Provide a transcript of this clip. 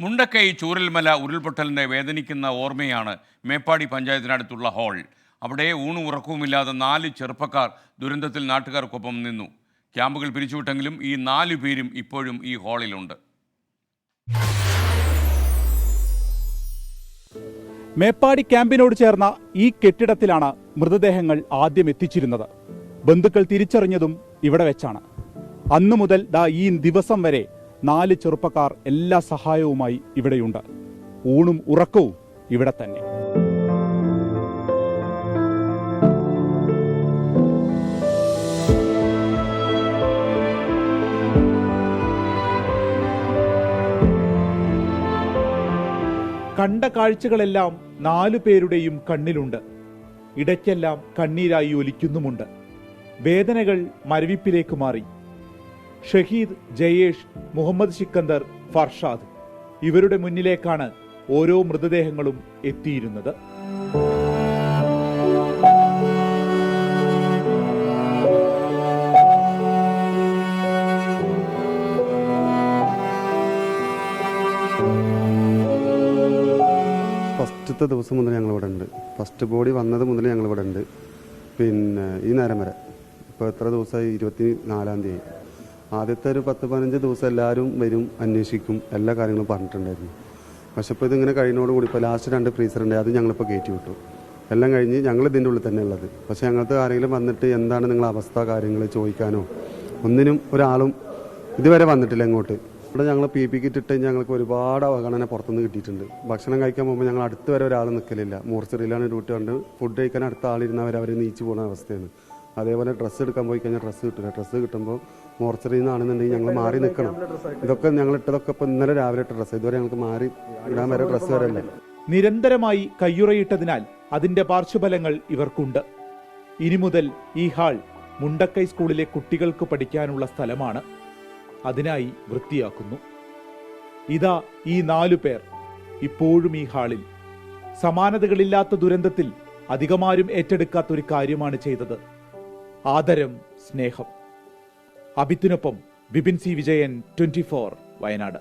മുണ്ടക്കൈ ചൂരൽമല ഉരുൾപൊട്ടലിൻ്റെ വേദനിക്കുന്ന ഓർമ്മയാണ് മേപ്പാടി പഞ്ചായത്തിനടുത്തുള്ള ഹാൾ. അവിടെ ഊണും ഉറക്കവുമില്ലാതെ 4 ചെറുപ്പക്കാർ ദുരന്തത്തിൽ നാട്ടുകാർക്കൊപ്പം നിന്നു. ക്യാമ്പുകൾ പിരിച്ചുവിട്ടെങ്കിലും ഈ 4 പേരും ഇപ്പോഴും ഈ ഹാളിലുണ്ട്. മേപ്പാടി ക്യാമ്പിനോട് ചേർന്ന ഈ കെട്ടിടത്തിലാണ് മൃതദേഹങ്ങൾ ആദ്യം എത്തിച്ചിരുന്നത്. ബന്ധുക്കൾ തിരിച്ചറിഞ്ഞതും ഇവിടെ വെച്ചാണ്. അന്നു മുതൽ ഈ ദിവസം വരെ 4 ചെറുപ്പക്കാർ എല്ലാ സഹായവുമായി ഇവിടെയുണ്ട്. ഊണും ഉറക്കവും ഇവിടെ തന്നെ. കണ്ട കാഴ്ചകളെല്ലാം 4 പേരുടെയും കണ്ണിലുണ്ട്. ഇടയ്ക്കെല്ലാം കണ്ണീരായി ഒലിക്കുന്നുമുണ്ട്. വേദനകൾ മരവിപ്പിലേക്ക് മാറി. ഷഹീദ്, ജയേഷ്, മുഹമ്മദ് സിക്കന്ദർ, ഫർഷാദ് ഇവരുടെ മുന്നിലേക്കാണ് ഓരോ മൃതദേഹങ്ങളും എത്തിയിരുന്നത്. ഫസ്റ്റത്തെ ദിവസം മുതൽ ഞങ്ങളിവിടെ ഉണ്ട്. ഫസ്റ്റ് ബോഡി വന്നത് മുതൽ ഞങ്ങളിവിടെ ഉണ്ട്. പിന്നെ ഈ നേരം വരെ ഇപ്പോൾ എത്ര ദിവസമായി? 24-ാം തീയതി. ആദ്യത്തെ ഒരു 10-15 ദിവസം എല്ലാവരും വരും, അന്വേഷിക്കും, എല്ലാ കാര്യങ്ങളും പറഞ്ഞിട്ടുണ്ടായിരുന്നു. പക്ഷെ ഇപ്പോൾ ഇതിങ്ങനെ കഴിയുന്നതോടുകൂടി ഇപ്പോൾ ലാസ്റ്റ് 2 ഫ്രീസറുണ്ട്, അത് ഞങ്ങളിപ്പോൾ കയറ്റി വിട്ടു. എല്ലാം കഴിഞ്ഞ് ഞങ്ങൾ ഇതിൻ്റെ ഉള്ളിൽ തന്നെ ഉള്ളത്. പക്ഷേ ഞങ്ങൾക്ക് ആരെങ്കിലും വന്നിട്ട് എന്താണ് നിങ്ങളുടെ അവസ്ഥ, കാര്യങ്ങൾ ചോദിക്കാനോ ഒന്നിനും ഒരാളും ഇതുവരെ വന്നിട്ടില്ല ഇങ്ങോട്ട്. ഇവിടെ ഞങ്ങൾ PPE കിറ്റ് ഇട്ട് ഞങ്ങൾക്ക് ഒരുപാട് അവഗണന പുറത്തുനിന്ന് കിട്ടിയിട്ടുണ്ട്. ഭക്ഷണം കഴിക്കാൻ പോകുമ്പോൾ ഞങ്ങൾ അടുത്ത് വരെ ഒരാൾ നിൽക്കലില്ല. മോർച്ചറിയിലാണ് ഡ്യൂട്ടി കൊണ്ട് ഫുഡ് കഴിക്കാൻ അടുത്ത ആളിരുന്നവർ അവർ നീച്ചു പോകുന്ന അവസ്ഥയാണ്. അതേപോലെ ഡ്രസ്സ് എടുക്കാൻ പോയി കഴിഞ്ഞാൽ ഡ്രസ്സ് കിട്ടില്ല. ഡ്രസ്സ് കിട്ടുമ്പോൾ മോർച്ചറിയിൽ നിന്നാണെന്നുണ്ടെങ്കിൽ ഞങ്ങൾ മാറി നിൽക്കണം. ഇതൊക്കെ ഞങ്ങൾ ഇട്ടതൊക്കെ ഇപ്പോൾ ഇന്നലെ രാവിലെ ഇട്ട ഡ്രസ്സ്, ഇതുവരെ ഞങ്ങൾക്ക് മാറി ഇടാൻ വരെ ഡ്രസ്സ് വരെ അല്ല. നിരന്തരമായി കയ്യുറയിട്ടതിനാൽ അതിന്റെ പാർശ്വഫലങ്ങൾ ഇവർക്കുണ്ട്. ഇനി മുതൽ ഈ ഹാൾ മുണ്ടക്കൈ സ്കൂളിലെ കുട്ടികൾക്ക് പഠിക്കാനുള്ള സ്ഥലമാണ്. അതിനായി വൃത്തിയാക്കുന്നു. ഇതാ ഈ 4 പേർ ഇപ്പോഴും ഈ ഹാളിൽ. സമാനതകളില്ലാത്ത ദുരന്തത്തിൽ അധികമാരും ഏറ്റെടുക്കാത്തൊരു കാര്യമാണ് ചെയ്തത്. ആദരം, സ്നേഹം. അഭിത്തിനൊപ്പം ബിപിൻ സി വിജയൻ, 24 വയനാട്.